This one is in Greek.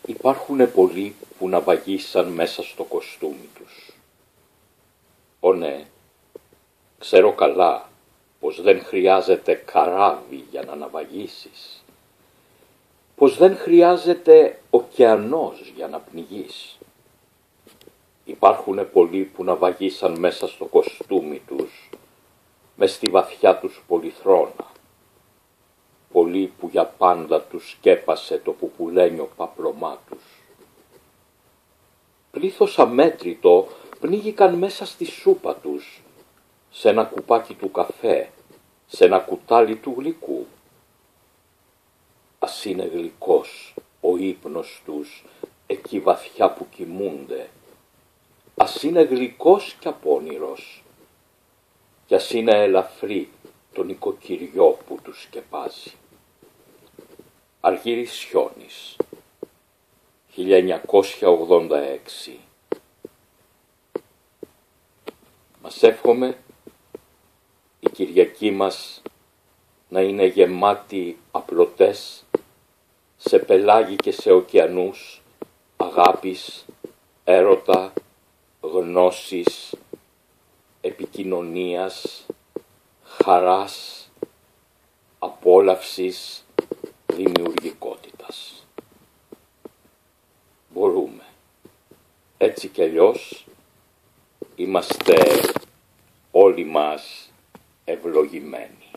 Υπάρχουνε πολλοί που ναυαγίσαν μέσα στο κοστούμι τους. Ω ναι, ξέρω καλά πως δεν χρειάζεται καράβι για να ναυαγίσεις, πως δεν χρειάζεται ωκεανός για να πνιγείς. Υπάρχουνε πολλοί που ναυαγίσαν μέσα στο κοστούμι τους, μες στη βαθιά τους πολυθρόνα. Πολλοί που για πάντα τους σκέπασε το πουπουλένιο παπλωμά τους. Πλήθος αμέτρητο πνίγηκαν μέσα στη σούπα τους, σε ένα κουπάκι του καφέ, σε ένα κουτάλι του γλυκού. Ας είναι γλυκός ο ύπνος τους εκεί βαθιά που κοιμούνται, ας είναι γλυκός κι απόνηρος, κι ας είναι ελαφρύ το νοικοκυριό που τους σκεπάζει. Αργύρης Σιώνης, 1986. Μας εύχομαι η Κυριακή μας να είναι γεμάτη απλωτές σε πελάγι και σε ωκεανούς αγάπης, έρωτα, γνώσης, επικοινωνίας, χαράς, απόλαυσης, δημιουργικότητας. Μπορούμε. Έτσι κι αλλιώς είμαστε όλοι μας ευλογημένοι.